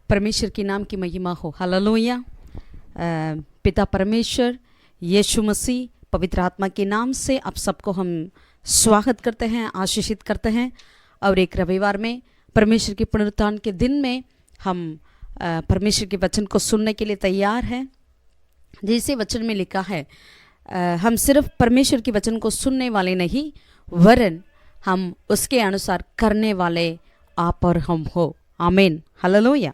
परमेश्वर के नाम की महिमा हो। हालेलुया। पिता परमेश्वर, यीशु मसीह, पवित्र आत्मा के नाम से आप सबको हम स्वागत करते हैं, आशीषित करते हैं। और एक रविवार में परमेश्वर के पुनरुत्थान के दिन में हम परमेश्वर के वचन को सुनने के लिए तैयार हैं। जैसे वचन में लिखा है, हम सिर्फ परमेश्वर के वचन को सुनने वाले नहीं, वरन हम उसके अनुसार करने वाले आप और हम हो। आमीन। हालेलुया।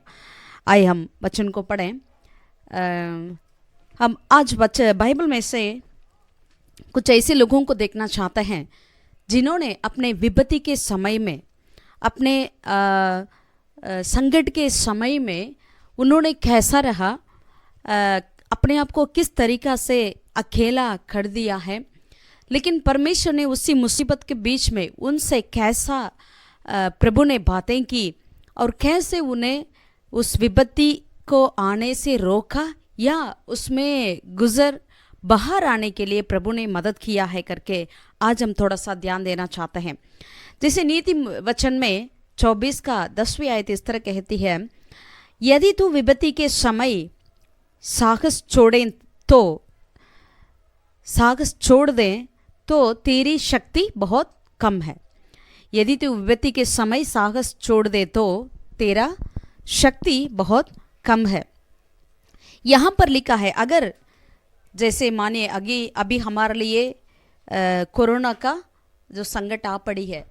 आइए हम वचन को पढ़ें। हम आज बाइबल में से कुछ ऐसे लोगों को देखना चाहते हैं जिन्होंने अपने विपत्ति के समय में, अपने संकट के समय में उन्होंने कैसा रहा, अपने आप को किस तरीक़ा से अकेला कर दिया है, लेकिन परमेश्वर ने उसी मुसीबत के बीच में उनसे कैसा प्रभु ने बातें की और कैसे उन्हें उस विपत्ति को आने से रोका या उसमें गुजर बाहर आने के लिए प्रभु ने मदद किया है करके आज हम थोड़ा सा ध्यान देना चाहते हैं। जैसे नीति वचन में 24 का 10वीं आयत इस तरह कहती है, यदि तू विपत्ति के समय साहस छोड़ दे तो तेरी शक्ति बहुत कम है। यदि तू विपत्ति के समय साहस छोड़ दे तो तेरा शक्ति बहुत कम है। यहाँ पर लिखा है, अगर जैसे मानिए अभी हमारे लिए कोरोना का जो संकट आ पड़ी है,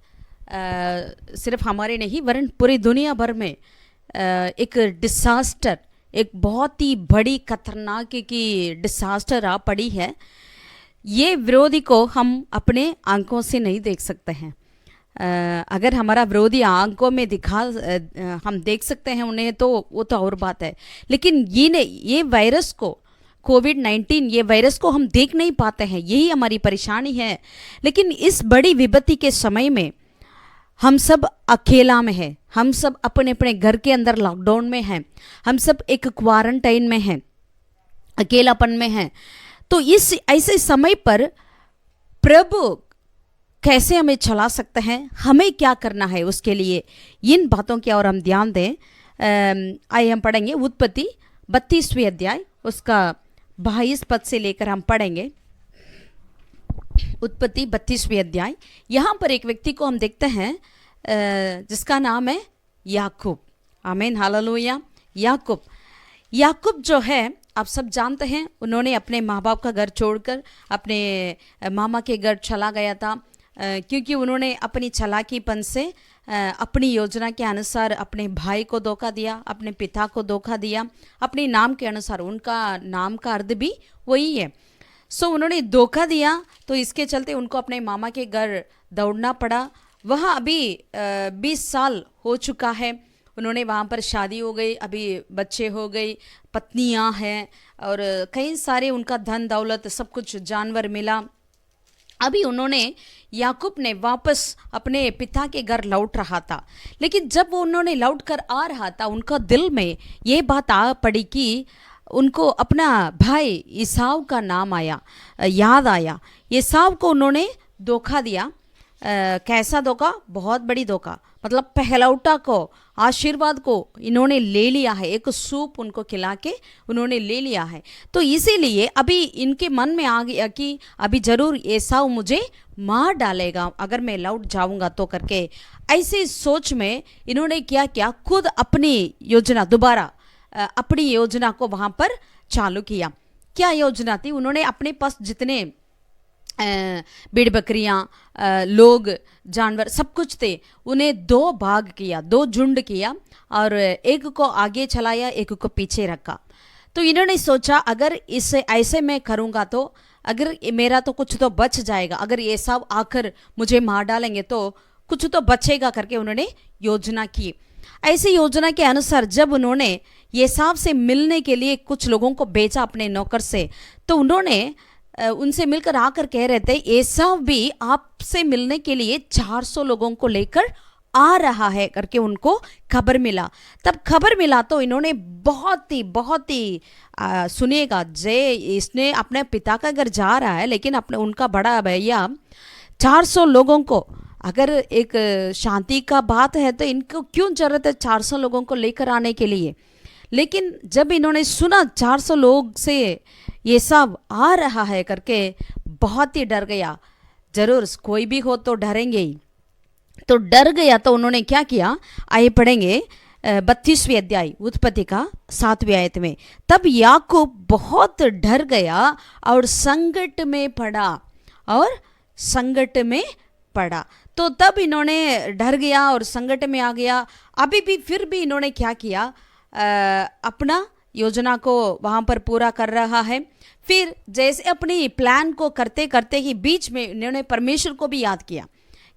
सिर्फ हमारे नहीं वरन पूरी दुनिया भर में एक डिसास्टर, एक बहुत ही बड़ी खतरनाक की डिसास्टर आ पड़ी है। ये विरोधी को हम अपने आंखों से नहीं देख सकते हैं। अगर हमारा विरोधी आंखों में हम देख सकते हैं उन्हें तो वो तो और बात है, लेकिन ये वायरस को, कोविड-19 ये वायरस को हम देख नहीं पाते हैं, यही हमारी परेशानी है। लेकिन इस बड़ी विपत्ति के समय में हम सब अकेला में हैं, हम सब अपने अपने घर के अंदर लॉकडाउन में हैं, हम सब एक क्वारंटाइन में हैं, अकेलापन में हैं। तो इस ऐसे समय पर प्रभु कैसे हमें चला सकते हैं, हमें क्या करना है, उसके लिए इन बातों की और हम ध्यान दें। आइए हम पढ़ेंगे उत्पत्ति 32वें अध्याय, उसका 22 पद से लेकर हम पढ़ेंगे। उत्पत्ति 32वें अध्याय। यहाँ पर एक व्यक्ति को हम देखते हैं जिसका नाम है याकूब। आमीन। हालेलुया। याकूब जो है आप सब जानते हैं, उन्होंने अपने माँ बाप का घर छोड़कर अपने मामा के घर चला गया था, क्योंकि उन्होंने अपनी चालाकीपन से अपनी योजना के अनुसार अपने भाई को धोखा दिया, अपने पिता को धोखा दिया, अपने नाम के अनुसार। उनका नाम का अर्थ भी वही है। सो उन्होंने धोखा दिया, तो इसके चलते उनको अपने मामा के घर दौड़ना पड़ा। वहाँ अभी 20 साल हो चुका है, उन्होंने वहाँ पर शादी हो गई, अभी बच्चे हो गई, पत्नियाँ हैं और कई सारे उनका धन दौलत सब कुछ जानवर मिला। अभी याकूब ने वापस अपने पिता के घर लौट रहा था, लेकिन जब उन्होंने लौट कर आ रहा था, उनका दिल में ये बात आ पड़ी कि उनको अपना भाई ईसाव का नाम याद आया। ईसाव को उन्होंने धोखा दिया। कैसा धोखा? बहुत बड़ी धोखा, मतलब पहलौटा को, आशीर्वाद को इन्होंने ले लिया है। एक सूप उनको खिला के उन्होंने ले लिया है। तो इसीलिए अभी इनके मन में आ गया कि अभी जरूर एसाव मुझे मार डालेगा अगर मैं लौट जाऊंगा तो करके। ऐसी सोच में इन्होंने क्या किया, खुद अपनी योजना दोबारा अपनी योजना को वहाँ पर चालू किया। क्या योजना थी? उन्होंने अपने पास जितने भेड़ बकरियाँ, लोग, जानवर सब कुछ थे, उन्हें 2 भाग किया, 2 झुंड किया और एक को आगे चलाया, एक को पीछे रखा। तो इन्होंने सोचा अगर इसे ऐसे मैं करूँगा तो अगर मेरा तो कुछ तो बच जाएगा, अगर ये सब आकर मुझे मार डालेंगे तो कुछ तो बचेगा करके उन्होंने योजना की। ऐसी योजना के अनुसार जब उन्होंने ये साहब से मिलने के लिए कुछ लोगों को भेजा अपने नौकर से, तो उन्होंने उनसे मिलकर आकर कह रहे थे एसाव भी आपसे मिलने के लिए 400 लोगों को लेकर आ रहा है करके उनको खबर मिला। तब खबर मिला तो इन्होंने बहुत ही सुनिएगा, इसने अपने पिता का घर जा रहा है, लेकिन अपने उनका बड़ा भैया 400 लोगों को अगर एक शांति का बात है तो इनको क्यों जरूरत है 400 लोगों को लेकर आने के लिए। लेकिन जब इन्होंने सुना 400 लोग से ये सब आ रहा है करके बहुत ही डर गया। जरूर कोई भी हो तो डरेंगे ही, तो डर गया तो उन्होंने क्या किया, आइए पढ़ेंगे 32वीं अध्याय उत्पत्ति का 7वीं आयत में। तब याकूब बहुत डर गया और संकट में पड़ा, और संकट में पड़ा। तो तब इन्होंने डर गया और संकट में आ गया। अभी भी फिर भी इन्होंने क्या किया, अपना योजना को वहाँ पर पूरा कर रहा है। फिर जैसे अपनी प्लान को करते करते ही बीच में इन्होंने परमेश्वर को भी याद किया।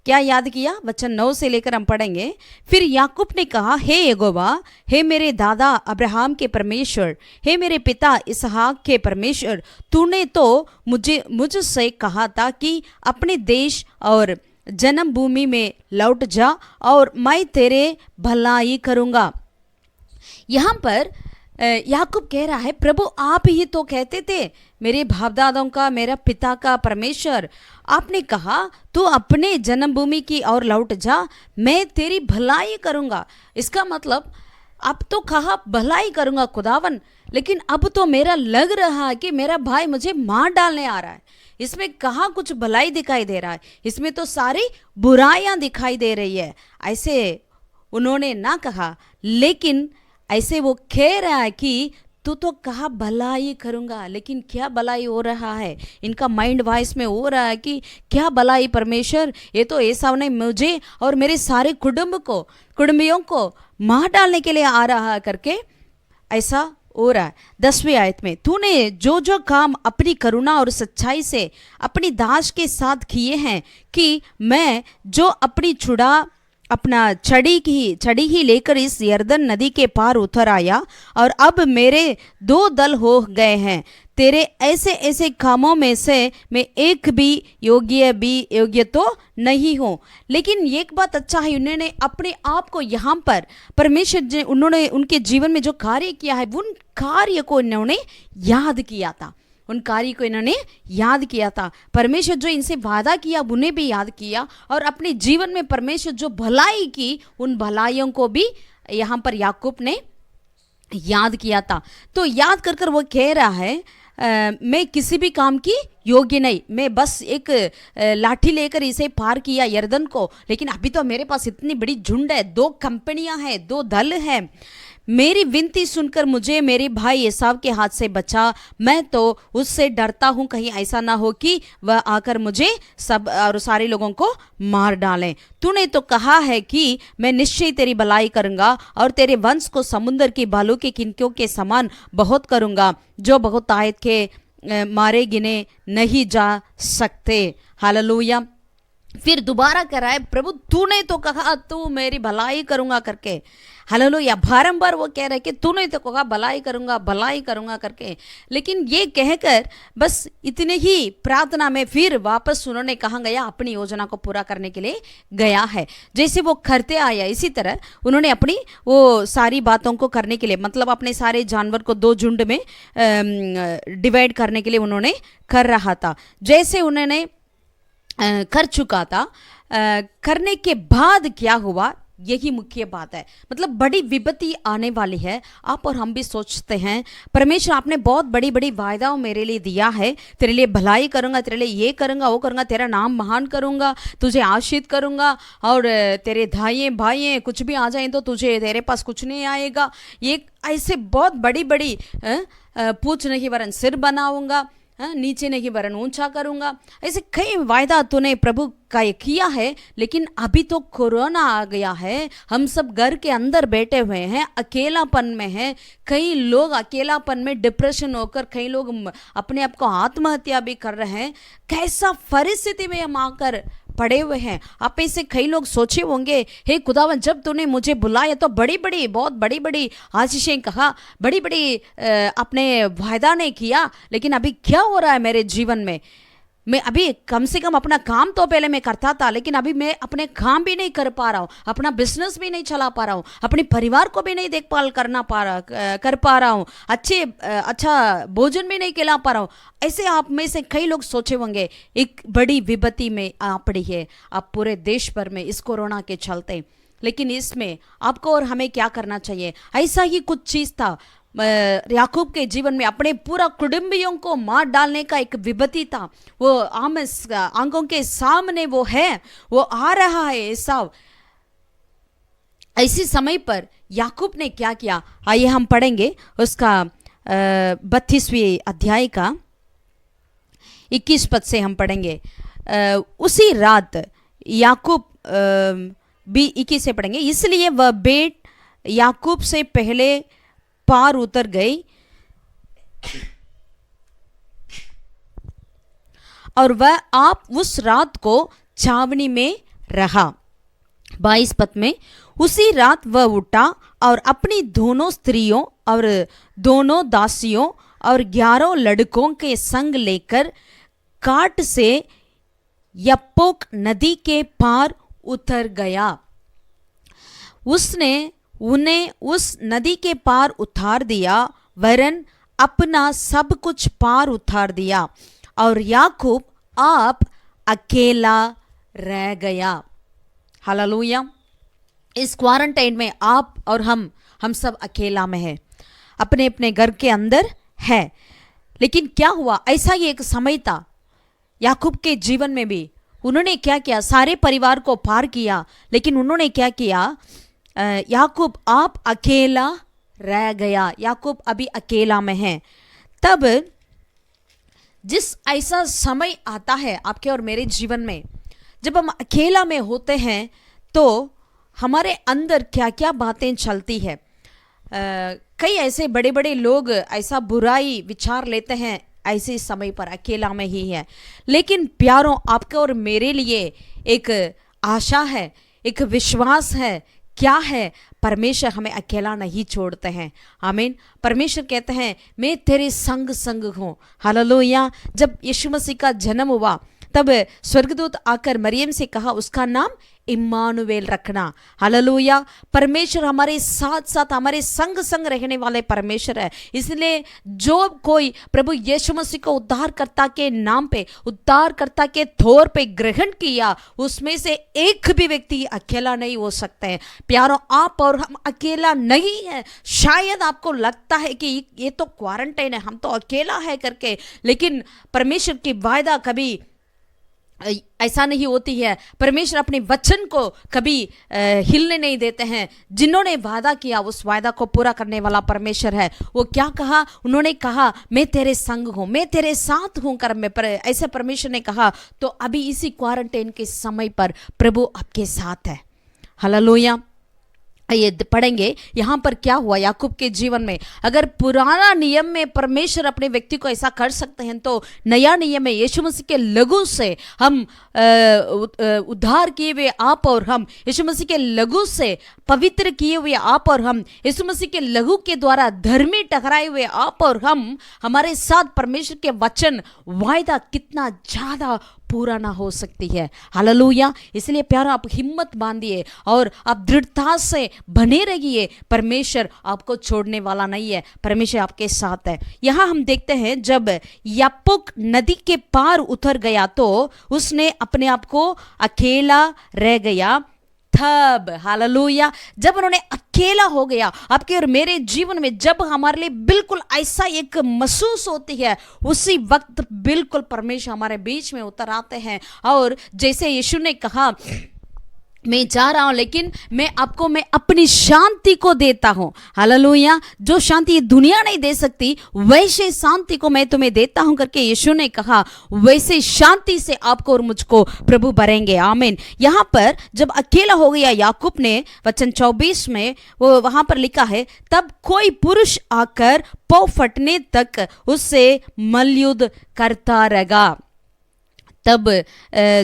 क्या याद किया, वचन 9 से लेकर हम पढ़ेंगे। फिर याकूब ने कहा, हे यहोवा, हे मेरे दादा अब्राहम के परमेश्वर, हे मेरे पिता इसहाक के परमेश्वर, तूने तो मुझसे कहा था कि अपने देश और जन्मभूमि में लौट जा और मैं तेरे भलाई करूँगा। यहाँ पर याकूब कह रहा है, प्रभु आप ही तो कहते थे मेरे बाप दादाओं का, मेरा पिता का परमेश्वर, आपने कहा तू अपने जन्मभूमि की और लौट जा, मैं तेरी भलाई करूँगा। इसका मतलब अब तो कहा भलाई करूँगा खुदावन, लेकिन अब तो मेरा लग रहा है कि मेरा भाई मुझे मार डालने आ रहा है। इसमें कहाँ कुछ भलाई दिखाई दे रहा है, इसमें तो सारी बुराइयां दिखाई दे रही है। ऐसे उन्होंने ना कहा, लेकिन ऐसे वो कह रहा है कि तू तो कहा भलाई करूँगा, लेकिन क्या भलाई हो रहा है। इनका माइंड वॉइस में हो रहा है कि क्या भलाई परमेश्वर, ये तो एसाव ने मुझे और मेरे सारे कुटुंबियों को मार डालने के लिए आ रहा है करके ऐसा हो रहा है। 10वीं आयत में, तूने जो जो काम अपनी करुणा और सच्चाई से अपनी दास के साथ किए हैं, कि मैं जो अपना छड़ी ही लेकर इस यरदन नदी के पार उतर आया, और अब मेरे 2 दल हो गए हैं। तेरे ऐसे ऐसे कामों में से मैं एक भी योग्य तो नहीं हूँ। लेकिन एक बात अच्छा है, उन्होंने अपने आप को यहाँ पर परमेश्वर उन्होंने उनके जीवन में जो कार्य किया है, उन कार्य को इन्होंने याद किया था, उन कार्य को इन्होंने याद किया था। परमेश्वर जो इनसे वादा किया उन्हें भी याद किया, और अपने जीवन में परमेश्वर जो भलाई की उन भलाइयों को भी यहाँ पर याकूब ने याद किया था। तो याद कर वो कह रहा है, मैं किसी भी काम की योग्य नहीं, मैं बस एक लाठी लेकर इसे पार किया यरदन को, लेकिन अभी तो मेरे पास इतनी बड़ी झुंड है, 2 कंपनियां हैं, 2 दल हैं। मेरी विनती सुनकर मुझे मेरे भाई एसाव के हाथ से बचा, मैं तो उससे डरता हूँ कहीं ऐसा ना हो कि वह आकर मुझे सब और सारे लोगों को मार डालें। तूने तो कहा है कि मैं निश्चय तेरी भलाई करूँगा और तेरे वंश को समुद्र की बालू के किनकों के समान बहुत करूँगा, जो बहुत आयत के मारे गिने नहीं जा सकते। हालेलुया। फिर दोबारा कह रहा है, प्रभु तूने तो कहा तू मेरी भलाई करूँगा करके। हालेलुया। बारंबार वो कह रहे कि तूने तो कहा भलाई करूँगा करके। लेकिन ये कहकर बस इतने ही प्रार्थना में फिर वापस उन्होंने कहाँ गया, अपनी योजना को पूरा करने के लिए गया है। जैसे वो करते आया, इसी तरह उन्होंने अपनी वो सारी बातों को करने के लिए, मतलब अपने सारे जानवर को 2 झुंड में डिवाइड करने के लिए उन्होंने कर रहा था। जैसे उन्होंने कर चुका था, करने के बाद क्या हुआ, यही मुख्य बात है। मतलब बड़ी विपत्ति आने वाली है। आप और हम भी सोचते हैं, परमेश्वर आपने बहुत बड़ी बड़ी वायदाओं मेरे लिए दिया है, तेरे लिए भलाई करूँगा, तेरे लिए ये करूँगा वो करूँगा, तेरा नाम महान करूँगा, तुझे आशीष करूँगा, और तेरे दाएं बाएं कुछ भी आ जाए तो तेरे पास कुछ नहीं आएगा। ये ऐसे बहुत बड़ी बड़ी पूछ नहीं वरन सिर बनाऊँगा, नीचे नहीं वरन ऊंचा करूँगा, ऐसे कई वायदा तूने प्रभु का ये किया है। लेकिन अभी तो कोरोना आ गया है, हम सब घर के अंदर बैठे हुए हैं, अकेलापन में हैं। कई लोग अकेलापन में डिप्रेशन होकर कई लोग अपने आप को आत्महत्या भी कर रहे हैं। कैसा परिस्थिति में हम आकर पड़े हुए हैं। आप ऐसे कई लोग सोचे होंगे, हे खुदावन जब तूने मुझे बुलाया तो बहुत बड़ी बड़ी आशीषें कहा, बड़ी बड़ी अपने वायदा ने किया, लेकिन अभी क्या हो रहा है मेरे जीवन में। मैं अभी कम से कम अपना काम तो पहले मैं करता था, लेकिन अभी मैं अपने काम भी नहीं कर पा रहा हूँ, अपना बिजनेस भी नहीं चला पा रहा हूँ, अपने परिवार को भी नहीं देखभाल कर पा रहा हूँ, अच्छा भोजन भी नहीं खिला पा रहा हूँ। ऐसे आप में से कई लोग सोचे होंगे एक बड़ी विपत्ति में आप पड़ी है, आप पूरे देश भर में इस कोरोना के चलते। लेकिन इसमें आपको और हमें क्या करना चाहिए? ऐसा ही कुछ चीज था याकूब के जीवन में, अपने पूरा कुटुंबियों को मार डालने का एक विपत्ति था। वो आंखों के सामने वो है, वो आ रहा है एसाव। ऐसी समय पर याकूब ने क्या किया? आइए हम पढ़ेंगे उसका 32वें अध्याय का 21 पद से हम पढ़ेंगे। उसी रात याकूब भी 21 से पढ़ेंगे। इसलिए वह बेट याकूब से पहले पार उतर गई और वह आप उस रात को छावनी में रहा। 22 पद में, उसी रात वह उठा और अपनी दोनों स्त्रियों और दोनों दासियों और 11 लड़कों के संग लेकर काट से यप्पोक नदी के पार उतर गया। उसने उन्हें उस नदी के पार उतार दिया, वरन अपना सब कुछ पार उतार दिया, और याकूब आप अकेला रह गया। हालेलुया। इस क्वारंटाइन में आप और हम सब अकेला में है, अपने अपने घर के अंदर है। लेकिन क्या हुआ? ऐसा ही एक समय था याकूब के जीवन में भी। उन्होंने क्या किया? सारे परिवार को पार किया, लेकिन उन्होंने क्या किया? याकूब आप अकेला रह गया। याकूब अभी अकेला में है। तब जिस ऐसा समय आता है आपके और मेरे जीवन में, जब हम अकेला में होते हैं, तो हमारे अंदर क्या क्या बातें चलती है। कई ऐसे बड़े बड़े लोग ऐसा बुराई विचार लेते हैं ऐसे समय पर, अकेला में ही है। लेकिन प्यारों, आपके और मेरे लिए एक आशा है, एक विश्वास है। क्या है? परमेश्वर हमें अकेला नहीं छोड़ते हैं। आमीन। परमेश्वर कहते हैं मैं तेरे संग संग हूँ। हालेलुया। जब यीशु मसीह का जन्म हुआ, तब स्वर्गदूत आकर मरियम से कहा उसका नाम इम्मानुएल रखना। हालेलुया। परमेश्वर हमारे साथ साथ, हमारे संग संग रहने वाले परमेश्वर है। इसलिए जो कोई प्रभु यीशु मसीह को उद्धारकर्ता के नाम पे, उद्धारकर्ता के तौर पे ग्रहण किया, उसमें से एक भी व्यक्ति अकेला नहीं हो सकते हैं। प्यारों, आप और हम अकेला नहीं है। शायद आपको लगता है कि ये तो क्वारंटाइन है, हम तो अकेला है करके, लेकिन परमेश्वर की वायदा कभी ऐसा नहीं होती है। परमेश्वर अपने वचन को कभी हिलने नहीं देते हैं। जिन्होंने वादा किया उस वादा को पूरा करने वाला परमेश्वर है। वो क्या कहा? उन्होंने कहा मैं तेरे संग हूँ, मैं तेरे साथ हूँ कर्म में। ऐसे परमेश्वर ने कहा। तो अभी इसी क्वारंटाइन के समय पर प्रभु आपके साथ है। हालेलुया। ये पढ़ेंगे यहाँ पर क्या हुआ याकूब के जीवन में। अगर पुराना नियम में परमेश्वर अपने व्यक्ति को ऐसा कर सकते हैं, तो नया नियम में यीशु मसीह के लहू से हम उद्धार किए हुए आप और हम, यीशु मसीह के लहू से पवित्र किए हुए आप और हम, यीशु मसीह के लहू के द्वारा धर्मी ठहराए हुए आप और हम, हमारे साथ परमेश्वर के वचन वायदा कितना ज्यादा पूरा ना हो सकती है। हालेलुया। इसलिए प्यारा, आप हिम्मत बांधिए और आप दृढ़ता से बने रहिए। परमेश्वर आपको छोड़ने वाला नहीं है, परमेश्वर आपके साथ है। यहाँ हम देखते हैं जब याकूब नदी के पार उतर गया तो उसने अपने आप को अकेला रह गया। तब हालेलुया, जब उन्होंने अकेला हो गया, आपके और मेरे जीवन में जब हमारे लिए बिल्कुल ऐसा एक महसूस होती है, उसी वक्त बिल्कुल परमेश्वर हमारे बीच में उतर आते हैं। और जैसे यीशु ने कहा मैं जा रहा हूं, लेकिन मैं अपनी शांति को देता हूं। हालेलुया। जो शांति ये दुनिया नहीं दे सकती, वैसे शांति को मैं तुम्हें देता हूं करके यीशु ने कहा। वैसे शांति से आपको और मुझको प्रभु भरेंगे। आमीन। यहाँ पर जब अकेला हो गया याकूब ने, वचन 24 में वो वहां पर लिखा है, तब कोई पुरुष आकर पौ फटने तक उससे मल्लयुद्ध करता रहा। तब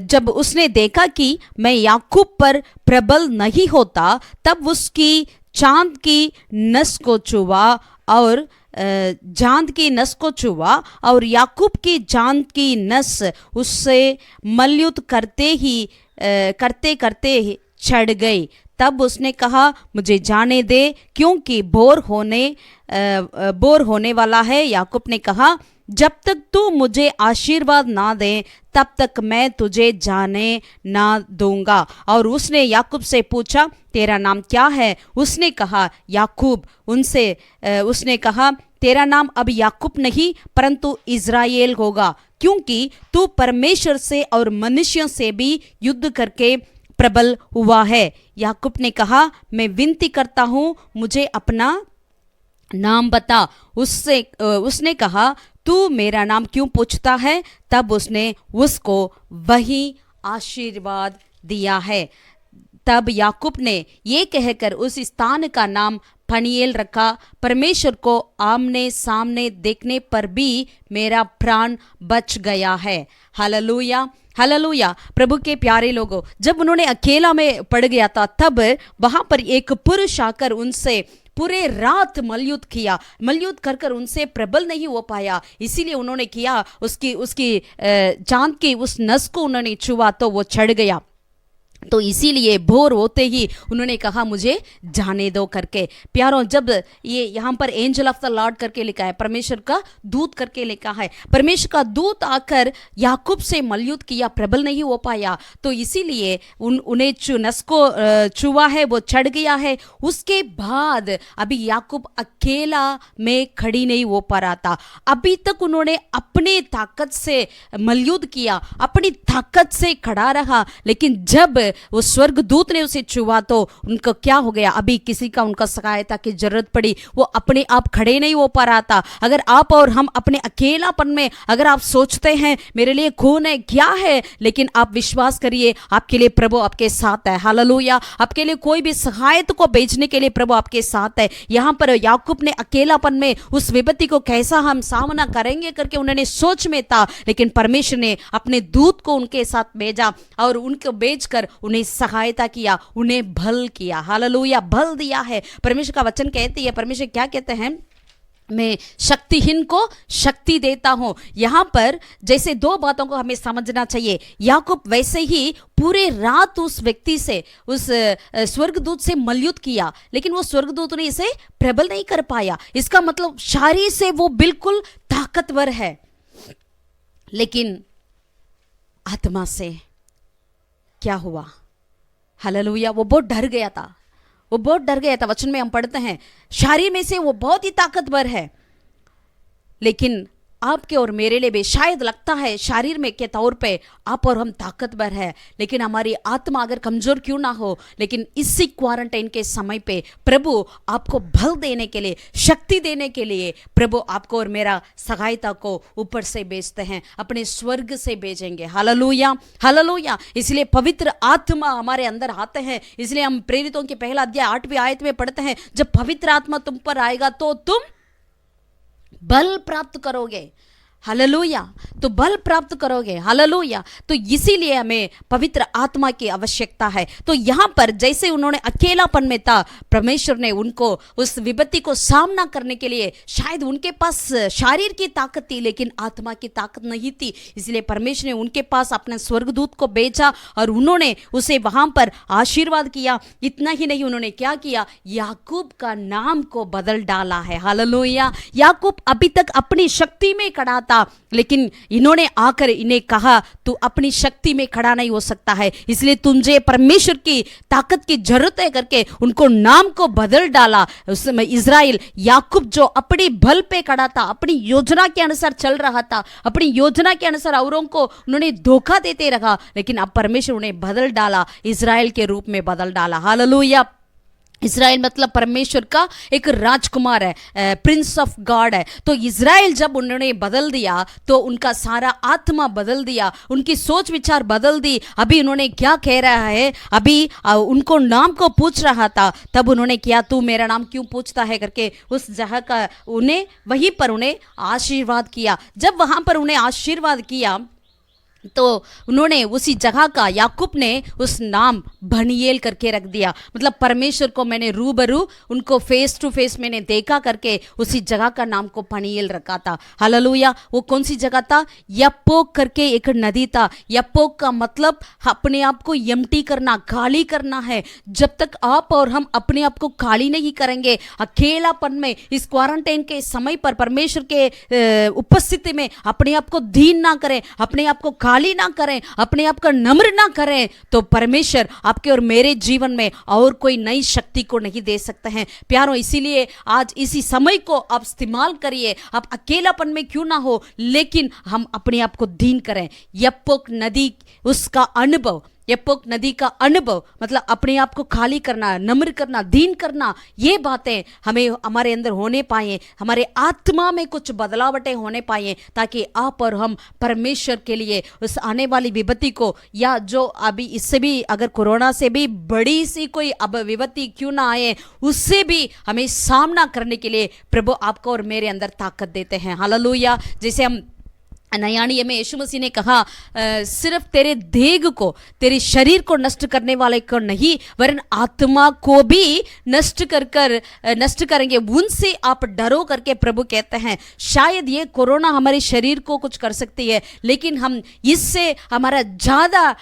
जब उसने देखा कि मैं याकूब पर प्रबल नहीं होता, तब उसकी चांद की नस को छुआ और जांद की नस को छुआ और याकूब की जांद की नस उससे मल्लयुद्ध करते करते छड़ गई। तब उसने कहा, मुझे जाने दे, क्योंकि बोर होने वाला है। याकूब ने कहा, जब तक तू मुझे आशीर्वाद ना दे तब तक मैं तुझे जाने ना दूंगा। और उसने याकूब से पूछा, तेरा नाम क्या है? उसने कहा, याकूब। उसने कहा, तेरा नाम अब याकूब नहीं परंतु इज़राइल होगा, क्योंकि तू परमेश्वर से और मनुष्यों से भी युद्ध करके प्रबल हुआ है। याकूब ने कहा, मैं विनती करता हूं, मुझे अपना नाम बता। उसने कहा, तू मेरा नाम क्यों पूछता है? तब उसने उसको वही आशीर्वाद दिया है। तब याकूब ने ये कहकर उस स्थान का नाम फनीएल रखा, परमेश्वर को आमने सामने देखने पर भी मेरा प्राण बच गया है। Hallelujah, hallelujah. प्रभु के प्यारे लोगों, जब उन्होंने अकेला में पड़ गया था तब वहां पर एक पुरुष आकर उनसे पूरे रात मल्लयुद्ध किया। मल्लयुद्ध कर कर उनसे प्रबल नहीं हो पाया, इसीलिए उन्होंने किया, उसकी जांद की उस नस को उन्होंने छुआ तो वो चढ़ गया। तो इसीलिए भोर होते ही उन्होंने कहा, मुझे जाने दो करके। प्यारों, जब ये यहाँ पर एंजल ऑफ द लॉर्ड करके लिखा है, परमेश्वर का दूत करके लिखा है, परमेश्वर का दूत आकर याकूब से मल्लयुद्ध किया, प्रबल नहीं हो पाया, तो इसीलिए उन्हें नस को छुआ है, वो चढ़ गया है। उसके बाद अभी याकूब अकेला में खड़ी नहीं हो पा रहा था। अभी तक उन्होंने अपने ताकत से मल्लयुद्ध किया, अपनी ताकत से खड़ा रहा, लेकिन जब वो स्वर्गदूत ने उसे छुआ तो उनको क्या हो गया? अभी किसी का उनका सहायता की जरूरत पड़ी, वो अपने आप खड़े नहीं हो पा रहा था। अगर आप और हम अपने अकेलापन में अगर आप सोचते हैं मेरे लिए कौन है, क्या है, लेकिन आप विश्वास करिए, आपके लिए प्रभु आपके साथ है। हालेलुया। आपके लिए कोई भी सहायता को भेजने के लिए प्रभु आपके साथ है। यहाँ पर याकूब ने अकेलापन में उस विपत्ति को कैसा हम सामना करेंगे करके उन्होंने सोच में था, लेकिन परमेश्वर ने अपने दूत को उनके साथ भेजा और उनको भेजकर उन्हें सहायता किया, उन्हें बल किया। हालेलुया, बल दिया है। परमेश्वर का वचन कहती है, परमेश्वर क्या कहते हैं? मैं शक्तिहीन को शक्ति देता हूं। यहां पर जैसे दो बातों को हमें समझना चाहिए। याकूब वैसे ही पूरे रात उस व्यक्ति से, उस स्वर्गदूत से मल्लयुद्ध किया, लेकिन वो स्वर्गदूत ने इसे प्रबल नहीं कर पाया। इसका मतलब शारीर से वो बिल्कुल ताकतवर है, लेकिन आत्मा से क्या हुआ? हालेलुया, वो बहुत डर गया था, वो बहुत डर गया था। वचन में हम पढ़ते हैं, शारीर में से वो बहुत ही ताकतवर है, लेकिन आपके और मेरे लिए भी शायद लगता है शारीर में के तौर पे आप और हम ताकतवर है, लेकिन हमारी आत्मा अगर कमजोर क्यों ना हो, लेकिन इसी क्वारंटाइन के समय पे प्रभु आपको बल देने के लिए, शक्ति देने के लिए प्रभु आपको और मेरा सहायता को ऊपर से भेजते हैं, अपने स्वर्ग से भेजेंगे। Hallelujah, hallelujah. इसलिए पवित्र आत्मा हमारे अंदर आते हैं। इसलिए हम प्रेरितों के पहला अध्याय 8वीं आयत में पढ़ते हैं, जब पवित्र आत्मा तुम पर आएगा तो तुम बल प्राप्त करोगे। हालेलुया, तो बल प्राप्त करोगे। हालेलुया। तो इसीलिए हमें पवित्र आत्मा की आवश्यकता है। तो यहाँ पर जैसे उन्होंने अकेलापन में था, परमेश्वर ने उनको उस विपत्ति को सामना करने के लिए, शायद उनके पास शारीर की ताकत थी लेकिन आत्मा की ताकत नहीं थी, इसलिए परमेश्वर ने उनके पास अपने स्वर्गदूत को भेजा और उन्होंने उसे वहां पर आशीर्वाद किया। इतना ही नहीं, उन्होंने क्या किया? याकूब का नाम को बदल डाला है। हालेलुया। याकूब अभी तक अपनी शक्ति में खड़ा था, लेकिन इन्होंने आकर इन्हें कहा, तू अपनी शक्ति में खड़ा नहीं हो सकता है, इसलिए तुझे परमेश्वर की ताकत की जरूरत है करके उनको नाम को बदल डाला। उस समय इज़राइल, याकूब जो अपनी बल पे खड़ा था, अपनी योजना के अनुसार चल रहा था, अपनी योजना के अनुसार औरों को उन्होंने धोखा देते रहा, लेकिन अब परमेश्वर उन्हें बदल डाला, इज़राइल के रूप में बदल डाला। हालेलुया। इज़राइल मतलब परमेश्वर का एक राजकुमार है, प्रिंस ऑफ गॉड है। तो इज़राइल जब उन्होंने बदल दिया तो उनका सारा आत्मा बदल दिया, उनकी सोच विचार बदल दी। अभी उन्होंने क्या कह रहा है? अभी उनको नाम को पूछ रहा था, तब उन्होंने किया, तू मेरा नाम क्यों पूछता है करके उस जगह का उन्हें वहीं पर उन्हें आशीर्वाद किया। जब वहां पर उन्हें आशीर्वाद किया, तो उन्होंने उसी जगह का, याकूब ने उस नाम भनिएल करके रख दिया। मतलब परमेश्वर को मैंने रूबरू, उनको फेस टू फेस मैंने देखा करके उसी जगह का नाम को भनिएल रखा था। हालेलुया। वो कौन सी जगह था? यप्पोक करके एक नदी था। यप्पोक का मतलब अपने आप को एम्प्टी करना, खाली करना है। जब तक आप और हम अपने आप को खाली नहीं करेंगे, अकेलापन में इस क्वारंटाइन के समय पर परमेश्वर के उपस्थिति में अपने आप को दीन ना करें, अपने आप को खाली ना करें, अपने आप का नम्र ना करें, तो परमेश्वर आपके और मेरे जीवन में और कोई नई शक्ति को नहीं दे सकते हैं। प्यारों, इसीलिए आज इसी समय को आप इस्तेमाल करिए। आप अकेलापन में क्यों ना हो, लेकिन हम अपने आप को दीन करें। यप्पोक नदी, उसका अनुभव, यप्पोक नदी का अनुभव मतलब अपने आप को खाली करना, नम्र करना, दीन करना, ये बातें हमें हमारे अंदर होने पाए, हमारे आत्मा में कुछ बदलावटें होने पाए, ताकि आप और हम परमेश्वर के लिए उस आने वाली विपत्ति को, या जो अभी इससे भी अगर कोरोना से भी बड़ी सी कोई अब विपत्ति क्यों ना आए, उससे भी हमें सामना करने के लिए प्रभु आपको और मेरे अंदर ताकत देते हैं। हालेलुया। जैसे हम नया नियम में यीशु मसीह ने कहा, सिर्फ तेरे देह को, तेरे शरीर को नष्ट करने वाले को नहीं, वरन आत्मा को भी नष्ट करेंगे, उनसे आप डरो करके प्रभु कहते हैं। शायद ये कोरोना हमारे शरीर को कुछ कर सकती है, लेकिन हम इससे हमारा ज़्यादा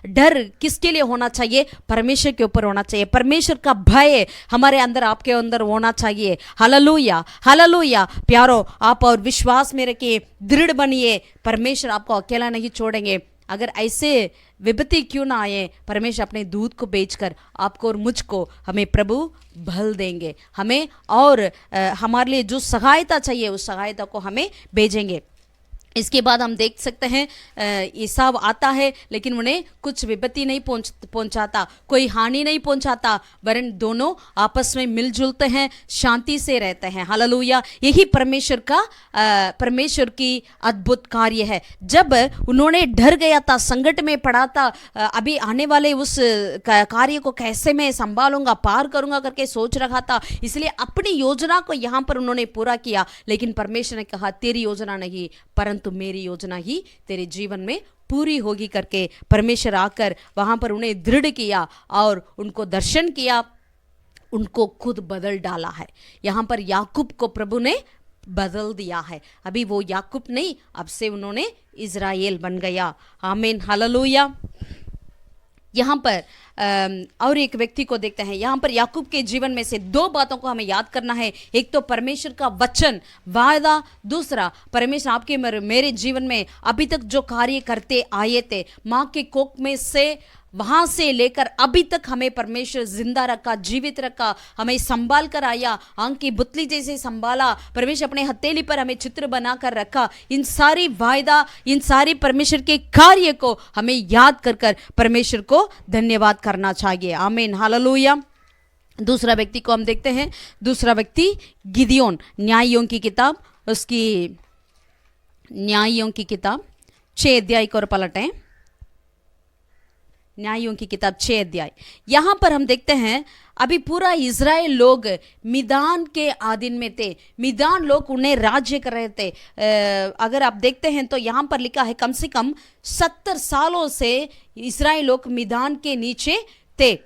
डर किसके लिए होना चाहिए? परमेश्वर के ऊपर होना चाहिए। परमेश्वर का भय हमारे अंदर, आपके अंदर होना चाहिए। Hallelujah, hallelujah. प्यारो, आप और विश्वास में रखिए, दृढ़ बनिए, परमेश्वर आपको अकेला नहीं छोड़ेंगे। अगर ऐसे विपत्ति क्यों ना आए, परमेश्वर अपने दूध को बेचकर आपको और मुझको, हमें प्रभु भल देंगे। हमें और हमारे लिए जो सहायता चाहिए उस सहायता को हमें भेजेंगे। इसके बाद हम देख सकते हैं ईसाव आता है, लेकिन उन्हें कुछ विपत्ति नहीं पहुंचाता, कोई हानि नहीं पहुंचाता, वरन दोनों आपस में मिलजुलते हैं, शांति से रहते हैं। हालेलुया। यही परमेश्वर की अद्भुत कार्य है। जब उन्होंने डर गया था, संकट में पड़ा था, अभी आने वाले उस कार्य को कैसे मैं संभालूंगा, पार करूंगा करके सोच रहा था, इसलिए अपनी योजना को यहाँ पर उन्होंने पूरा किया। लेकिन परमेश्वर ने कहा, तेरी योजना नहीं परंतु मेरी योजना ही तेरे जीवन में पूरी होगी करके परमेश्वर आकर वहां पर उन्हें दृढ़ किया और उनको दर्शन किया, उनको खुद बदल डाला है। यहां पर याकूब को प्रभु ने बदल दिया है। अभी वो याकूब नहीं, अब से उन्होंने इज़राइल बन गया। आमीन, हालेलुया। यहाँ पर और एक व्यक्ति को देखते हैं। यहाँ पर याकूब के जीवन में से दो बातों को हमें याद करना है। एक तो परमेश्वर का वचन, वायदा, दूसरा परमेश्वर आपके मेरे जीवन में अभी तक जो कार्य करते आए थे, माँ के कोख में से वहां से लेकर अभी तक हमें परमेश्वर जिंदा रखा, जीवित रखा, हमें संभाल कर आया, आंख की बुतली जैसे संभाला, परमेश्वर अपने हथेली पर हमें चित्र बनाकर रखा। इन सारी वायदा, इन सारी परमेश्वर के कार्य को हमें याद कर परमेश्वर को धन्यवाद करना चाहिए। आमीन, हालेलुया। दूसरा व्यक्ति को हम देखते हैं। दूसरा व्यक्ति गिदियोन, न्यायियों की किताब, उसकी न्यायियों की किताब 6 अध्याय को पलटें। न्यायों की किताब 6 अध्याय। यहाँ पर हम देखते हैं अभी पूरा इज़राइल लोग मिदान के आधीन में थे। मिदान लोग उन्हें राज्य कर रहे थे। अगर आप देखते हैं तो यहाँ पर लिखा है कम से कम 70 सालों से इज़राइल लोग मिदान के नीचे थे।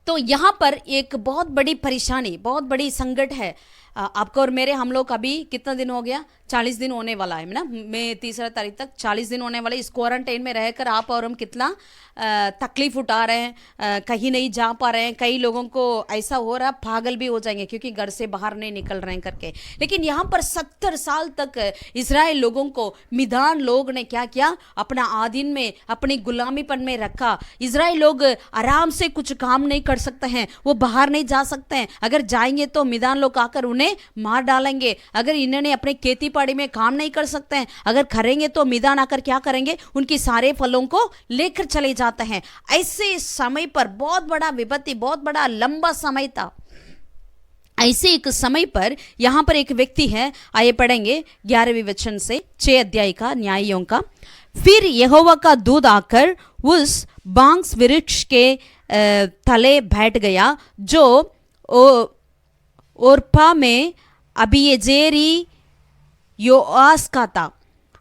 तो यहाँ पर एक बहुत बड़ी परेशानी, बहुत बड़ी संकट है। आपको और मेरे, हम लोग अभी कितना दिन हो गया? 40 दिन होने वाला है ना, मई 3 तारीख तक 40 दिन होने वाले। इस क्वारंटाइन में रहकर आप और हम कितना तकलीफ उठा रहे हैं, कहीं नहीं जा पा रहे हैं। कई लोगों को ऐसा हो रहा है पागल भी हो जाएंगे क्योंकि घर से बाहर नहीं निकल रहे हैं करके। लेकिन यहाँ पर 70 साल तक इज़राइल लोगों को मिदान लोग ने क्या किया? अपना आधीन में, अपनी गुलामीपन में रखा। इज़राइल लोग आराम से कुछ काम नहीं कर सकते हैं, वो बाहर नहीं जा सकते हैं। अगर जाएंगे तो मिदान लोग आकर उन्हें मार डालेंगे। अगर इन्होंने अपने खेती बाड़ी में काम नहीं कर सकते हैं, अगर करेंगे तो मिदान आकर क्या करेंगे? उनकी सारे फलों को लेकर चले जाते हैं। ऐसे समय पर बहुत बड़ा विपत्ति, बहुत बड़ा लंबा समय था। ऐसे एक समय पर यहां पर एक व्यक्ति है, आइए पढ़ेंगे 11वें वचन से 6 अध्याय का, न्यायियों का। फिर यहोवा का दूत आकर उस बांस वृक्ष के तले बैठ गया जो ओरपा में अबीएजेरी योआस का था,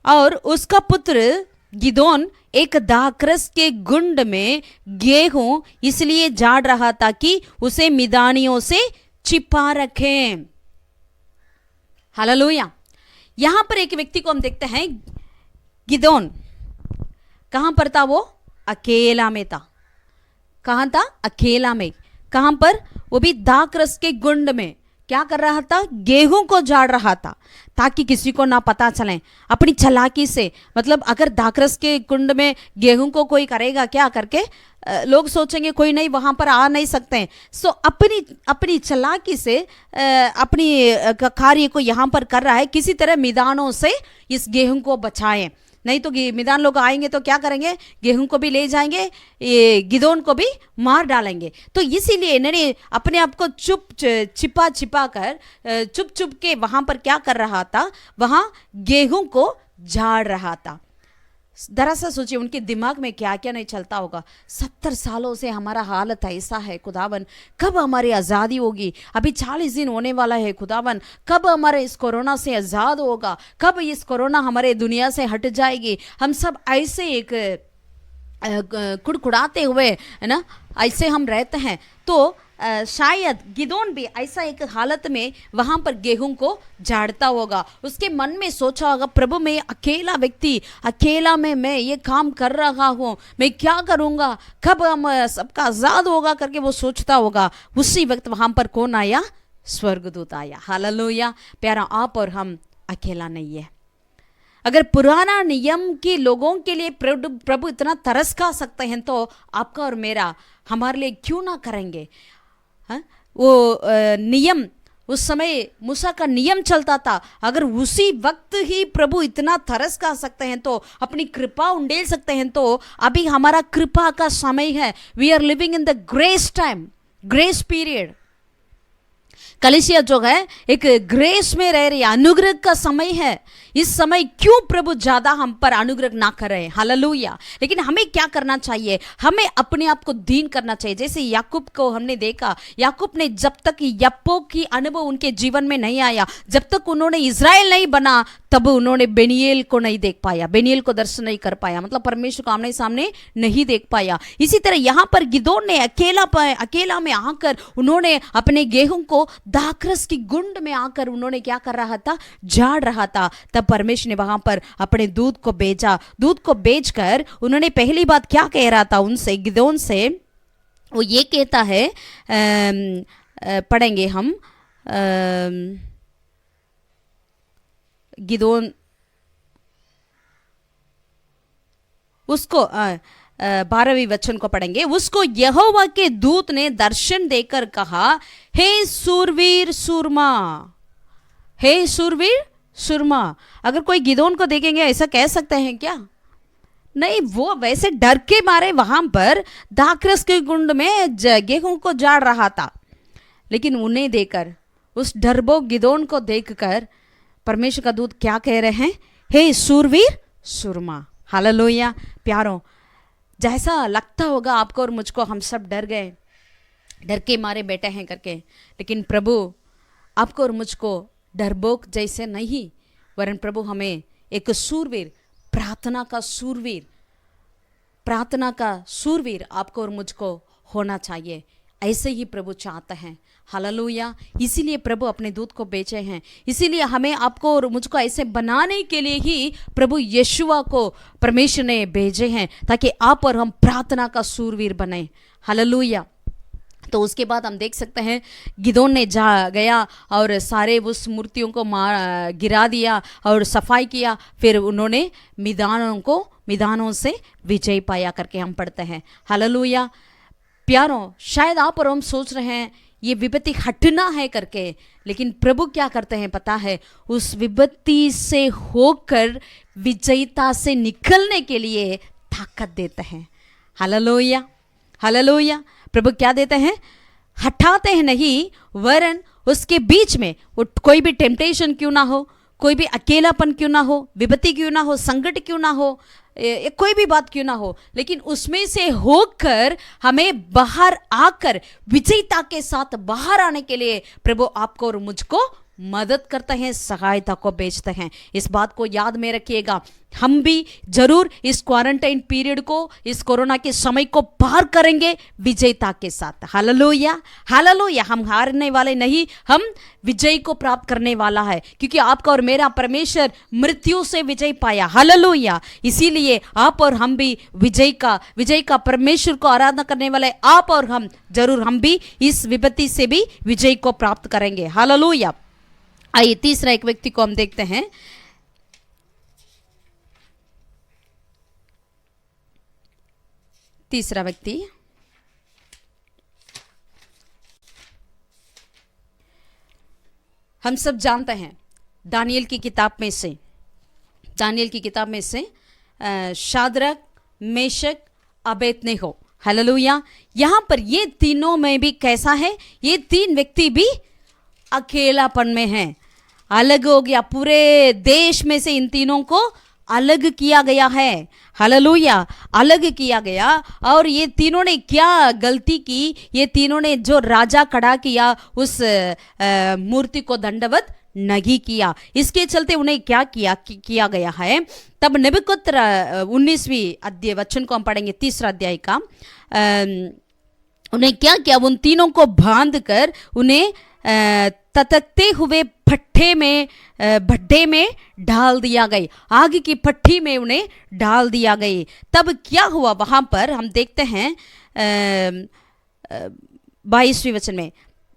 और उसका पुत्र गिदोन एक दाखरस के गुंड में गेहूं इसलिए झाड़ रहा था कि उसे मिदानियों से छिपा रखें। हालेलुया। यहां पर एक व्यक्ति को हम देखते हैं, गिदोन कहां पर था? वो अकेला में था। कहां था? अकेला में। कहां पर? वो भी दाखरस के गुंड में। क्या कर रहा था? गेहूं को झाड़ रहा था ताकि किसी को ना पता चले। अपनी चालाकी से, मतलब अगर दाखरस के कुंड में गेहूं को कोई करेगा क्या करके, लोग सोचेंगे कोई नहीं, वहां पर आ नहीं सकते हैं। सो अपनी चालाकी से अपनी कार्य को यहां पर कर रहा है, किसी तरह मैदानों से इस गेहूं को बचाएं। नहीं तो मैदान लोग आएंगे तो क्या करेंगे? गेहूं को भी ले जाएंगे, ये गिदोन को भी मार डालेंगे। तो इसीलिए इन्होंने अपने आप को छिपा कर चुप के वहां पर क्या कर रहा था? वहां गेहूं को झाड़ रहा था। दरअसल सोचिए उनके दिमाग में क्या क्या नहीं चलता होगा। 70 सालों से हमारा हालत ऐसा है खुदावन, कब हमारी आज़ादी होगी? अभी 40 दिन होने वाला है खुदावन, कब हमारे इस कोरोना से आज़ाद होगा? कब इस कोरोना हमारे दुनिया से हट जाएगी? हम सब ऐसे एक कुड़कुड़ाते हुए, है ना, ऐसे हम रहते हैं। तो शायद गिदोन भी ऐसा एक हालत में वहां पर गेहूं को झाड़ता होगा। उसके मन में सोचा होगा, प्रभु मैं अकेला व्यक्ति, अकेला में मैं ये काम कर रहा हूँ, मैं क्या करूँगा? कब हम सबका आज़ाद होगा करके वो सोचता होगा। उसी वक्त वहां पर कौन आया? स्वर्गदूत आया। हालेलुया। प्यारा, आप और हम अकेला नहीं है। अगर पुराना नियम के लोगों के लिए प्रभु इतना तरस खा सकते हैं तो आपका और मेरा हमारे लिए क्यों ना करेंगे? वो नियम, उस समय मूसा का नियम चलता था। अगर उसी वक्त ही प्रभु इतना तरस खा सकते हैं तो अपनी कृपा उंडेल सकते हैं, तो अभी हमारा कृपा का समय है। We are living in the grace time, grace period. कलीसिया जो है एक ग्रेस में रह रही है, अनुग्रह का समय है। इस समय क्यों प्रभु ज्यादा हम पर अनुग्रह ना करे? हालेलुया। लेकिन हमें क्या करना चाहिए? हमें अपने आप को दीन करना चाहिए। जैसे याकूब को हमने देखा, याकूब ने जब तक यप्पो की अनुभव उनके जीवन में नहीं आया, जब तक उन्होंने इज़राइल नहीं बना, तब उन्होंने बेनियेल को नहीं देख पाया, बेनियेल को दर्शन नहीं कर पाया, मतलब परमेश्वर को आमने सामने नहीं देख पाया। इसी तरह यहाँ पर गिदोन ने अकेला में आकर उन्होंने अपने गेहूं को दाखरस की गुंड में आकर उन्होंने क्या कर रहा था? झाड़ रहा था। तब परमेश्वर ने वहां पर अपने दूत को भेजा। दूत को भेजकर उन्होंने पहली बात क्या कह रहा था उनसे, गिदोन से? वो ये कहता है, पढ़ेंगे हम, गिदोन उसको 12वीं वचन को पढ़ेंगे। उसको यहोवा के दूत ने दर्शन देकर कहा, हे सूरवीर सूरमा, हे सूरवीर सूरमा। अगर कोई गिदोन को देखेंगे ऐसा कह सकते हैं क्या? नहीं, वो वैसे डर के मारे वहां पर दाखरस के गुंड में गेहूं को झाड़ रहा था। लेकिन उन्हें देखकर, उस डरबोक गिदोन को देखकर परमेश्वर का दूत क्या कह रहे हैं? हे सूरवीर सूरमा। हालेलुया। प्यारों, जैसा लगता होगा आपको और मुझको, हम सब डर गए, डर के मारे बैठे हैं करके, लेकिन प्रभु आपको और मुझको डरबोक जैसे नहीं, वरन प्रभु हमें एक सूरवीर, प्रार्थना का सूरवीर आपको और मुझको होना चाहिए। ऐसे ही प्रभु चाहते हैं। हालेलुया। इसीलिए प्रभु अपने दूत को भेजे हैं। इसीलिए हमें, आपको और मुझको ऐसे बनाने के लिए ही प्रभु यीशुआ को परमेश्वर ने भेजे हैं, ताकि आप और हम प्रार्थना का सूरवीर बने। हालेलुया। तो उसके बाद हम देख सकते हैं गिदोन ने गया और सारे उस मूर्तियों को गिरा दिया और सफाई किया। फिर उन्होंने मैदानों से विजय पाया करके हम पढ़ते हैं। हालेलुया। प्यारों, शायद आप और हम सोच रहे हैं ये विपत्ति हटना है करके, लेकिन प्रभु क्या करते हैं पता है? उस विपत्ति से होकर विजयता से निकलने के लिए ताकत देते हैं। हालेलुया। हालेलुया। प्रभु क्या देते हैं? हटाते हैं नहीं, वरन उसके बीच में वो कोई भी टेम्पटेशन क्यों ना हो, कोई भी अकेलापन क्यों ना हो, विपत्ति क्यों ना हो, संकट क्यों ना हो, कोई भी बात क्यों ना हो, लेकिन उसमें से होकर हमें बाहर आकर विजयता के साथ बाहर आने के लिए प्रभु आपको और मुझको मदद करते हैं, सहायता को भेजते हैं। इस बात को याद में रखिएगा। हम भी जरूर इस क्वारंटाइन पीरियड को, इस कोरोना के समय को पार करेंगे विजयता के साथ। Hallelujah, hallelujah. हम हारने वाले नहीं, हम विजय को प्राप्त करने वाला है, क्योंकि आपका और मेरा परमेश्वर मृत्यु से विजय पाया। हालेलुया। इसीलिए आप और हम भी विजय का परमेश्वर को आराधना करने वाले आप और हम जरूर, हम भी इस विपत्ति से भी विजय को प्राप्त करेंगे। हालेलुया। आइए तीसरा एक व्यक्ति को हम देखते हैं। तीसरा व्यक्ति हम सब जानते हैं, दानियल की किताब में से शाद्रक, मेशक, अबेदनेगो। हालेलुया। यहां पर ये तीनों में भी कैसा है, ये तीन व्यक्ति भी अकेलापन में हैं, अलग हो गया। पूरे देश में से इन तीनों को अलग किया गया है। हालेलुया, अलग किया गया। और ये तीनों ने क्या गलती की, ये तीनों ने जो राजा खड़ा किया उस मूर्ति को दंडवत नहीं किया, इसके चलते उन्हें क्या किया गया है। तब नबूकदनेस्सर 19वीं अध्याय वचन को हम पढ़ेंगे, 3रा अध्याय का। उन्हें क्या किया, उन तीनों को बांध कर उन्हें ततकते हुए भट्टे में डाल दिया गई, आग की भट्टी में उन्हें डाल दिया गई। तब क्या हुआ वहां पर हम देखते हैं 22वें वचन में,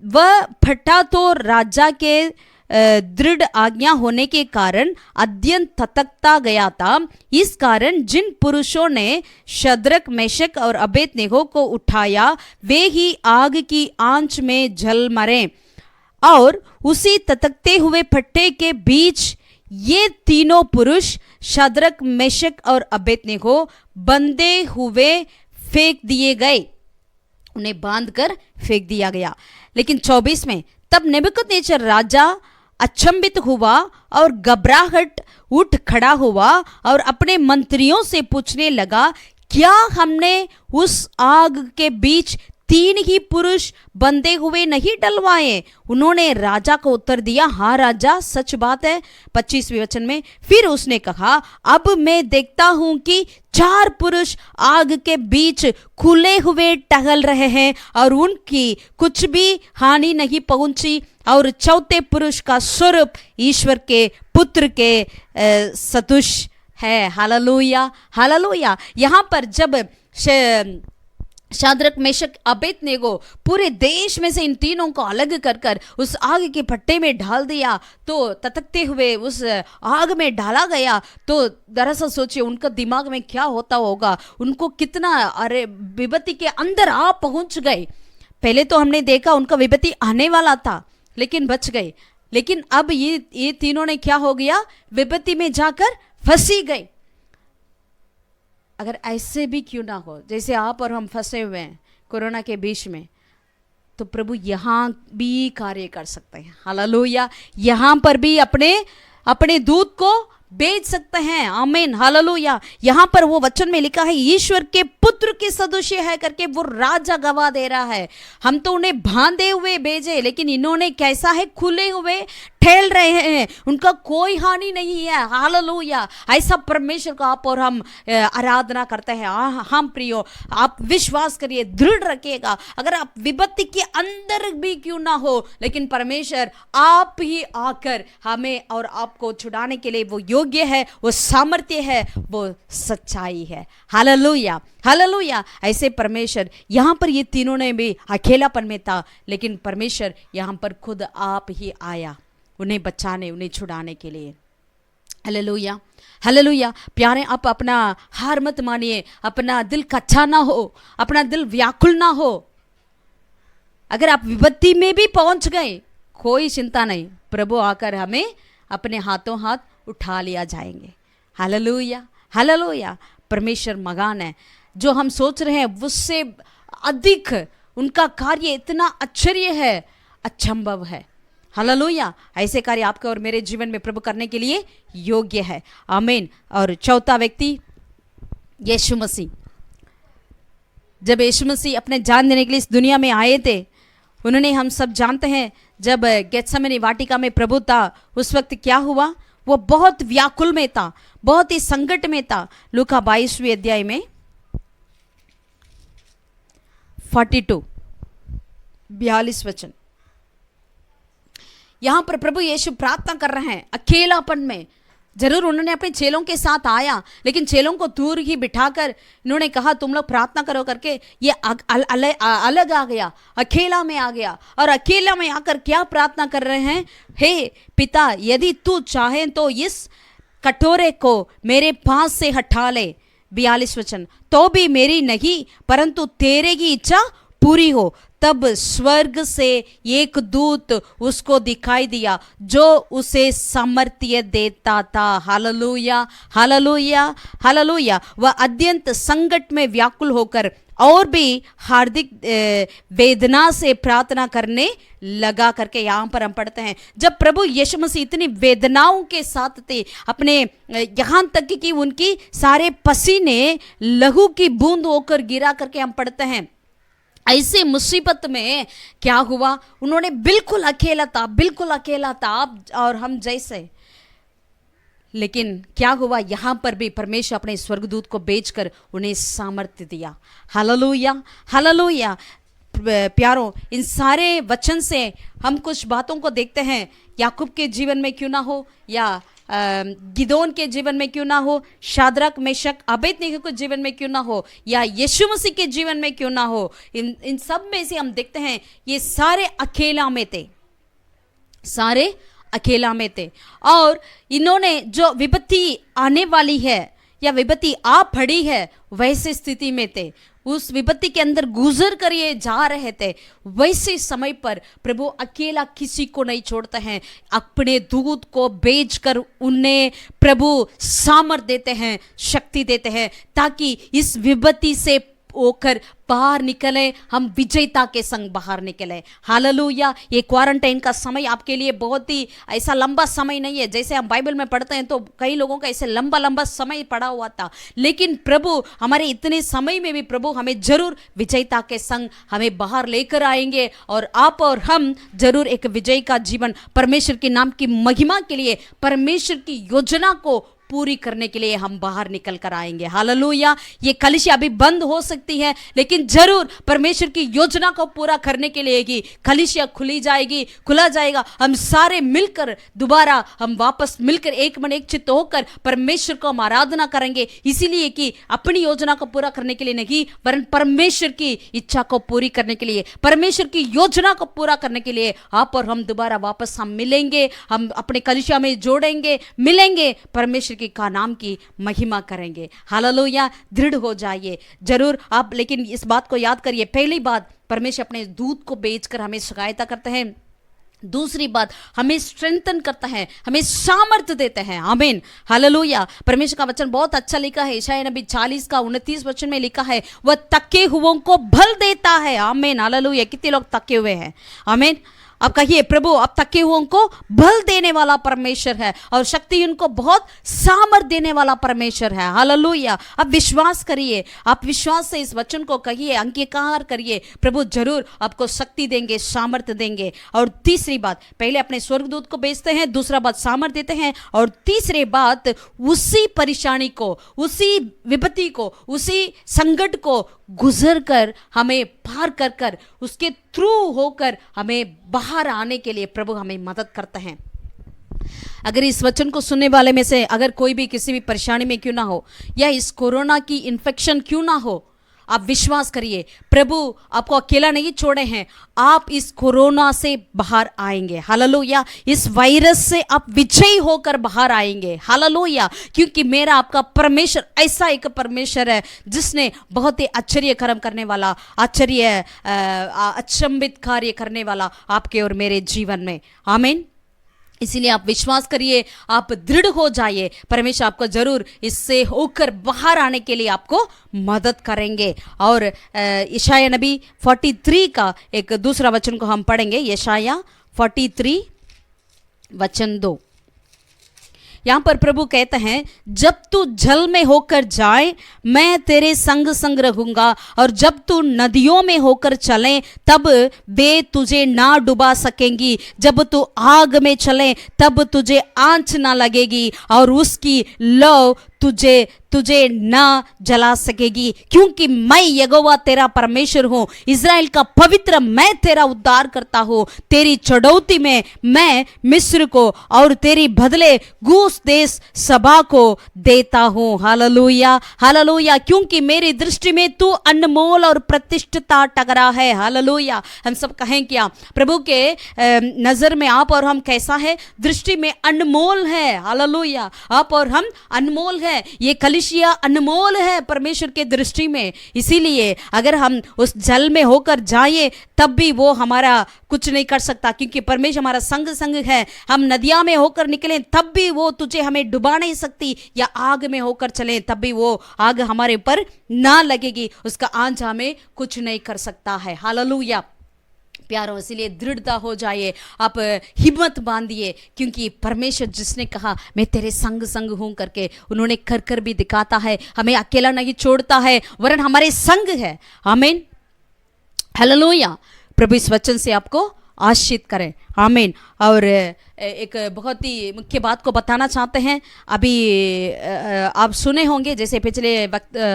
वह भट्टा तो राजा के दृढ़ आज्ञा होने के कारण अत्यंत ततकता गया था। इस कारण जिन पुरुषों ने शद्रक, मेशक और अबेदनेगो को उठाया वे ही आग की आंच में जल मरे। और उसी ततकते हुए भट्टे के बीच ये तीनों पुरुष शद्रक, मेशक और अबेदनेगो बंधे हुए फेंक दिए गए, उन्हें बांधकर फेंक दिया गया। लेकिन 24 में, तब नबूकदनेस्सर राजा अचंभित हुआ और घबराहट उठ खड़ा हुआ और अपने मंत्रियों से पूछने लगा, क्या हमने उस आग के बीच 3 ही पुरुष बंधे हुए नहीं डलवाए? उन्होंने राजा को उत्तर दिया, हाँ राजा, सच बात है। 25वें वचन में, फिर उसने कहा, अब मैं देखता हूं कि 4 पुरुष आग के बीच खुले हुए टहल रहे हैं और उनकी कुछ भी हानि नहीं पहुंची, और चौथे पुरुष का स्वरूप ईश्वर के पुत्र के सदृश है। Hallelujah, hallelujah. यहां पर जब शाद्रक, मेशक, अबेदनेगो पूरे देश में से इन तीनों को अलग कर कर उस आग के भट्टे में डाल दिया, तो ततकते हुए उस आग में डाला गया, तो दरअसल सोचिए उनका दिमाग में क्या होता होगा, उनको कितना, अरे विपत्ति के अंदर आप पहुंच गए। पहले तो हमने देखा उनका विपत्ति आने वाला था लेकिन बच गए, लेकिन अब ये तीनों ने क्या हो गया, विपत्ति में जाकर फंसी गए। अगर ऐसे भी क्यों ना हो जैसे आप और हम फंसे हुए हैं कोरोना के बीच में, तो प्रभु यहाँ भी कार्य कर सकते हैं। हालेलुया। यहाँ पर भी अपने दूत को भेज सकते हैं। आमीन, हालेलुया। यहाँ पर वो वचन में लिखा है, ईश्वर के पुत्र के सदृश है करके वो राजा गवाह दे रहा है। हम तो उन्हें बांधे हुए भेजे, लेकिन इन्होंने कैसा है, खुले हुए ठहल रहे हैं, उनका कोई हानि नहीं है। हालेलुया। ऐसा परमेश्वर का आप और हम आराधना करते हैं। हम प्रियो, आप विश्वास करिए, दृढ़ रखिएगा। अगर आप विपत्ति के अंदर भी क्यों ना हो, लेकिन परमेश्वर आप ही आकर हमें और आपको छुड़ाने के लिए वो योग्य है, वो सामर्थ्य है, वो सच्चाई है। Hallelujah, hallelujah. ऐसे परमेश्वर यहाँ पर ये तीनों ने भी अकेलापन में था, लेकिन परमेश्वर यहाँ पर खुद आप ही आया उन्हें बचाने, उन्हें छुड़ाने के लिए। Hallelujah, hallelujah. प्यारे, आप अपना हार मत मानिए, अपना दिल कच्चा ना हो, अपना दिल व्याकुल ना हो। अगर आप विपत्ति में भी पहुंच गए, कोई चिंता नहीं, प्रभु आकर हमें अपने हाथों हाथ उठा लिया जाएंगे। Hallelujah, hallelujah. परमेश्वर मगान है, जो हम सोच रहे हैं उससे अधिक उनका कार्य इतना आश्चर्य है, अचंभव है। हालेलुया। ऐसे कार्य आपके और मेरे जीवन में प्रभु करने के लिए योग्य है। आमीन। और चौथा व्यक्ति यीशु मसीह। जब यीशु मसीह अपने जान देने के लिए इस दुनिया में आए थे, उन्होंने, हम सब जानते हैं, जब गेत्सेमनी वाटिका में प्रभु था उस वक्त क्या हुआ, वो बहुत व्याकुल में था, बहुत ही संकट में था। लूका 22वें अध्याय में 42 वचन, यहां पर प्रभु यीशु प्रार्थना कर रहे हैं अकेलापन में। जरूर उन्होंने अपने चेलों के साथ आया, लेकिन चेलों को दूर ही बिठाकर इन्होंने कहा तुम लोग प्रार्थना करो करके ये अलग आ गया, अकेला में आ गया। और अकेला में आकर क्या प्रार्थना कर रहे हैं, हे पिता यदि तू चाहे तो इस कटोरे को मेरे पास से हटा ले। 42 वचन, तो भी मेरी नहीं परंतु तेरे की इच्छा पूरी हो। तब स्वर्ग से एक दूत उसको दिखाई दिया जो उसे सामर्थ्य देता था। Hallelujah, hallelujah, hallelujah. वह अत्यंत संकट में व्याकुल होकर और भी हार्दिक वेदना से प्रार्थना करने लगा करके यहाँ पर हम पढ़ते हैं। जब प्रभु यीशु मसीह इतनी वेदनाओं के साथ थे, अपने यहाँ तक कि उनकी सारे पसीने लहू की बूंद होकर गिरा करके हम पढ़ते हैं। ऐसे मुसीबत में क्या हुआ, उन्होंने बिल्कुल अकेला था, बिल्कुल अकेला था, आप और हम जैसे। लेकिन क्या हुआ, यहाँ पर भी परमेश्वर अपने स्वर्गदूत को भेजकर उन्हें सामर्थ्य दिया। Hallelujah, hallelujah. प्यारों, इन सारे वचन से हम कुछ बातों को देखते हैं। याकूब के जीवन में क्यों ना हो, या गिदोन के जीवन में क्यों ना हो, शाद्रक मेशक अबेदनेगो के जीवन में क्यों ना हो, या यीशु मसीह के जीवन में क्यों ना हो, इन सब में से हम देखते हैं ये सारे अकेला में थे, सारे अकेला में थे। और इन्होंने जो विपत्ति आने वाली है या विपत्ति आ पड़ी है वैसे स्थिति में थे, उस विपत्ति के अंदर गुजर कर ये जा रहे थे। वैसे समय पर प्रभु अकेला किसी को नहीं छोड़ते हैं, अपने दूत को भेजकर उन्हें प्रभु सामर्थ देते हैं, शक्ति देते हैं, ताकि इस विपत्ति से होकर बाहर निकले, हम विजेता के संग बाहर निकले। हालेलुया। ये क्वारंटाइन का समय आपके लिए बहुत ही ऐसा लंबा समय नहीं है। जैसे हम बाइबल में पढ़ते हैं तो कई लोगों का ऐसे लंबा लंबा समय पड़ा हुआ था, लेकिन प्रभु हमारे इतने समय में भी प्रभु हमें जरूर विजेता के संग हमें बाहर लेकर आएंगे, और आप और हम जरूर एक विजय का जीवन परमेश्वर के नाम की महिमा के लिए, परमेश्वर की योजना को पूरी करने के लिए हम बाहर निकल कर आएंगे। हालेलुया। ये कलीसिया अभी बंद हो सकती है, लेकिन जरूर परमेश्वर की योजना को पूरा करने के लिए ही कलीसिया खुली जाएगी, खुला जाएगा। हम सारे मिलकर दोबारा हम वापस मिलकर एक मन एक चित्त होकर परमेश्वर को हम आराधना करेंगे, इसीलिए कि अपनी योजना को पूरा करने के लिए नहीं, वरन परमेश्वर की इच्छा को पूरी करने के लिए, परमेश्वर की योजना को पूरा करने के लिए आप और हम दोबारा वापस हम मिलेंगे, हम अपने कलीसिया में जोड़ेंगे, मिलेंगे, परमेश्वर का नाम की महिमा करेंगे। हालेलुया। दृढ़ हो जाइए जरूर आप, लेकिन इस बात को याद करिए, पहली बात परमेश्वर अपने दूत को भेजकर हमें सहायता करते हैं, दूसरी बात हमें स्ट्रेंथन करता है, हमें सामर्थ्य देते हैं। आमीन, हालेलुया। परमेश्वर का वचन बहुत अच्छा लिखा है, यशायाह नबी 40 का 29 वचन में लिखा है, वह थके हुओं को बल देता है। आमीन, हालेलुया। कितने लोग थके हुए हैं? आमीन। अब कहिए, प्रभु अब थके हुओं को बल देने वाला परमेश्वर है, और शक्ति उनको बहुत सामर्थ देने वाला परमेश्वर है। हालेलुया। अब विश्वास करिए, आप विश्वास से इस वचन को कहिए, अंगीकार करिए, प्रभु जरूर आपको शक्ति देंगे, सामर्थ देंगे। और तीसरी बात, पहले अपने स्वर्गदूत को भेजते हैं, दूसरा बात सामर्थ देते हैं, और तीसरी बात उसी परेशानी को, उसी विपत्ति को, उसी संकट को गुजर कर हमें पार कर कर उसके थ्रू होकर हमें बाहर आने के लिए प्रभु हमें मदद करते हैं। अगर इस वचन को सुनने वाले में से अगर कोई भी किसी भी परेशानी में क्यों ना हो, या इस कोरोना की इन्फेक्शन क्यों ना हो, आप विश्वास करिए, प्रभु आपको अकेला नहीं छोड़े हैं, आप इस कोरोना से बाहर आएंगे। हालेलुया। इस वायरस से आप विजयी होकर बाहर आएंगे। हालेलुया। क्योंकि मेरा आपका परमेश्वर ऐसा एक परमेश्वर है जिसने बहुत ही आश्चर्य कर्म करने वाला, अचंभित कार्य करने वाला आपके और मेरे जीवन में। आमीन। इसीलिए आप विश्वास करिए, आप दृढ़ हो जाइए, परमेश्वर आपको जरूर इससे होकर बाहर आने के लिए आपको मदद करेंगे। और यशायाह नबी 43 का एक दूसरा वचन को हम पढ़ेंगे, यशायाह 43 वचन 2। यहाँ पर प्रभु कहते हैं जब तू जल में होकर जाए मैं तेरे संग संग रहूंगा, और जब तू नदियों में होकर चले तब वे तुझे ना डुबा सकेंगी, जब तू आग में चले तब तुझे आंच ना लगेगी, और उसकी लौ तुझे तुझे ना जला सकेगी, क्योंकि मैं यहोवा तेरा परमेश्वर हूं, इज़राइल का पवित्र मैं तेरा उद्धार करता हूं। तेरी चढ़ौती में मैं मिस्र को और तेरी बदले गूस देश सभा को देता हूं। हालेलुया हालेलुया, क्योंकि मेरी दृष्टि में तू अनमोल और प्रतिष्ठिता टकरा है। हालेलुया, हम सब कहें क्या, प्रभु के नजर में आप और हम कैसा है, दृष्टि में अनमोल है। हालेलुया, आप और हम अनमोल है, ये कलिसिया अनमोल है परमेश्वर के दृष्टि में। इसीलिए अगर हम उस जल में होकर जाएं तब भी वो हमारा कुछ नहीं कर सकता, क्योंकि परमेश्वर हमारा संग संग है। हम नदियां में होकर निकलें तब भी वो तुझे हमें डुबा नहीं सकती, या आग में होकर चलें तब भी वो आग हमारे ऊपर ना लगेगी, उसका आंच हमें कुछ नहीं कर सकता है। हालेलुया प्यारों, इसीलिए दृढ़ता हो जाइए, आप हिम्मत बांधिए, क्योंकि परमेश्वर जिसने कहा मैं तेरे संग संग हूं करके, उन्होंने कर कर भी दिखाता है, हमें अकेला नहीं छोड़ता है, वरन हमारे संग है। आमीन हालेलुया, प्रभु इस वचन से आपको आशीष करें। आमीन। और एक बहुत ही मुख्य बात को बताना चाहते हैं, अभी आप सुने होंगे, जैसे पिछले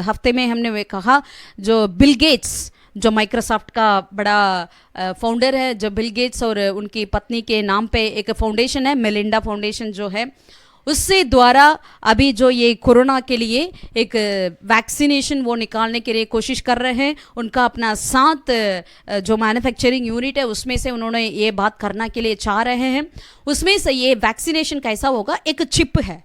हफ्ते में हमने कहा, जो बिल गेट्स जो माइक्रोसॉफ्ट का बड़ा फाउंडर है, जो बिल गेट्स और उनकी पत्नी के नाम पे एक फाउंडेशन है, मेलिंडा फाउंडेशन जो है, उससे द्वारा अभी जो ये कोरोना के लिए एक वैक्सीनेशन वो निकालने के लिए कोशिश कर रहे हैं। उनका अपना 7 जो मैन्युफैक्चरिंग यूनिट है उसमें से उन्होंने ये बात करना के लिए चाह रहे हैं। उसमें से ये वैक्सीनेशन कैसा होगा, एक चिप है,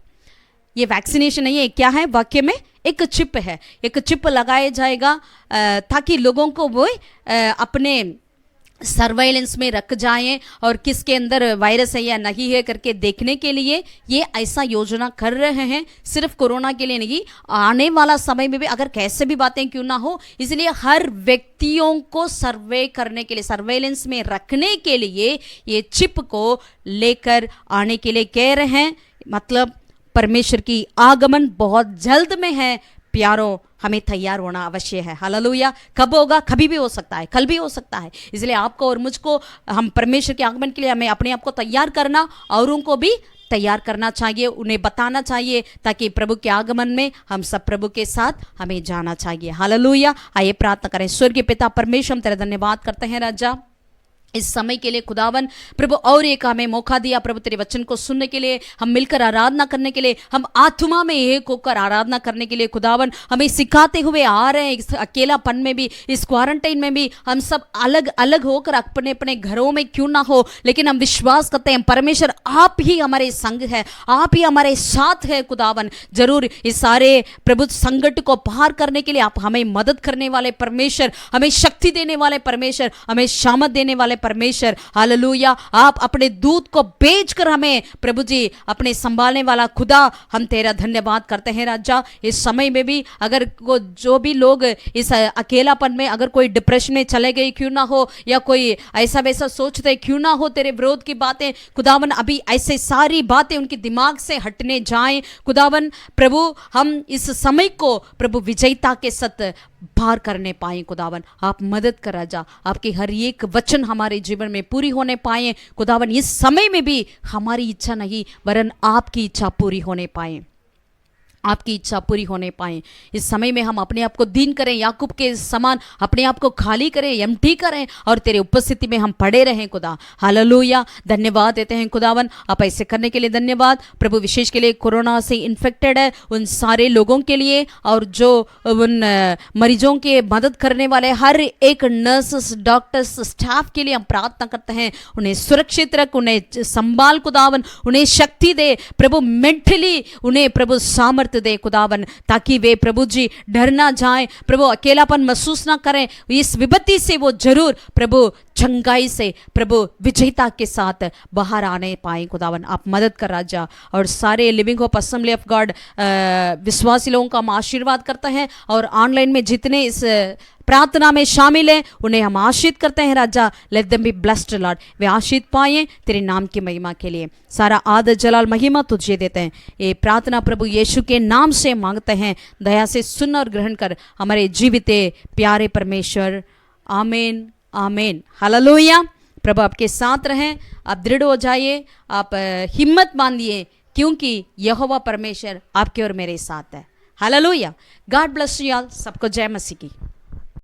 ये वैक्सीनेशन नहीं है, क्या है, वाक्य में एक चिप है, एक चिप लगाया जाएगा ताकि लोगों को वो अपने सर्वेलेंस में रख जाएं और किसके अंदर वायरस है या नहीं है करके देखने के लिए ये ऐसा योजना कर रहे हैं। सिर्फ कोरोना के लिए नहीं, आने वाला समय में भी अगर कैसे भी बातें क्यों ना हो, इसलिए हर व्यक्तियों को सर्वे करने के लिए, सर्वेलेंस में रखने के लिए ये चिप को लेकर आने के लिए कह रहे हैं। मतलब परमेश्वर की आगमन बहुत जल्द में है प्यारों, हमें तैयार होना अवश्य है। हालेलुया, कब होगा, कभी भी हो सकता है, कल भी हो सकता है। इसलिए आपको और मुझको, हम परमेश्वर के आगमन के लिए हमें अपने आप को तैयार करना, औरों को भी तैयार करना चाहिए, उन्हें बताना चाहिए, ताकि प्रभु के आगमन में हम सब प्रभु के साथ हमें जाना चाहिए। हालेलुया, आइए प्रार्थना करें। स्वर्गीय पिता परमेश्वर, हम तेरा धन्यवाद करते हैं राजा इस समय के लिए खुदावन प्रभु, और एक हमें मौका दिया प्रभु तेरे वचन को सुनने के लिए, हम मिलकर आराधना करने के लिए, हम आत्मा में एक होकर आराधना करने के लिए खुदावन हमें सिखाते हुए आ रहे हैं। इस अकेलापन में भी, इस क्वारंटाइन में भी हम सब अलग अलग होकर अपने अपने घरों में क्यों ना हो, लेकिन हम विश्वास करते हैं परमेश्वर आप ही हमारे संग है, आप ही हमारे साथ है खुदावन। जरूर इस सारे प्रभु संकट को पार करने के लिए आप हमें मदद करने वाले परमेश्वर, हमें शक्ति देने वाले परमेश्वर, हमें शामत देने वाले परमेश्वर। हालेलुया, आप अपने दूत को भेजकर हमें प्रभु जी अपने संभालने वाला खुदा, हम तेरा धन्यवाद करते हैं राजा। इस समय में भी अगर जो भी लोग इस अकेलापन में, अगर कोई डिप्रेशन में चले गए क्यों ना हो, या कोई ऐसा वैसा सोचते क्यों ना हो, तेरे विरोध की बातें खुदावन अभी ऐसे सारी बातें उनके दिमाग से हटने जाएं खुदावन। प्रभु हम इस समय को प्रभु विजयता के साथ पार करने पाए खुदावन, आप मदद कर राजा, आपके हर एक वचन हमारे जीवन में पूरी होने पाए खुदावन। इस समय में भी हमारी इच्छा नहीं वरन आपकी इच्छा पूरी होने पाए, आपकी इच्छा पूरी होने पाए। इस समय में हम अपने आप को दीन करें, याकूब के समान अपने आप को खाली करें, एम्प्टी करें, और तेरे उपस्थिति में हम पड़े रहें खुदा। हालेलुया, धन्यवाद देते हैं खुदावन, आप ऐसे करने के लिए धन्यवाद प्रभु। विशेष के लिए कोरोना से इन्फेक्टेड है उन सारे लोगों के लिए, और जो उन मरीजों के मदद करने वाले हर एक नर्सेस, डॉक्टर्स, स्टाफ के लिए हम प्रार्थना करते हैं, उन्हें सुरक्षित रख, उन्हें संभाल खुदावन, उन्हें शक्ति दे प्रभु, मेंटली उन्हें प्रभु सामर्थ्य दे खुदावन, ताकि वे प्रभु जी डर ना जाएं प्रभु, अकेलापन महसूस ना करें। इस विपत्ति से वो जरूर प्रभु चंगाई से प्रभु विजेता के साथ बाहर आने पाए खुदावन, आप मदद कर राजा। और सारे living hope assembly of God विश्वासी लोगों का हम आशीर्वाद करते हैं, और ऑनलाइन में जितने इस प्रार्थना में शामिल हैं उन्हें हम आशीष करते हैं राजा। Let them be blessed lord, वे आशीष पाए तेरे नाम की महिमा के लिए। सारा आदर जलाल महिमा तुझे देते हैं। ये प्रार्थना प्रभु यीशु के नाम से मांगते हैं, दया से सुन और ग्रहण कर हमारे जीवित प्यारे परमेश्वर, आमीन आमीन हालेलुया। प्रभु आपके साथ रहें, आप दृढ़ हो जाइए, आप हिम्मत बांधिए, क्योंकि यहोवा परमेश्वर आपके और मेरे साथ है। Hallelujah. God bless you all. सबको जय मसीह की।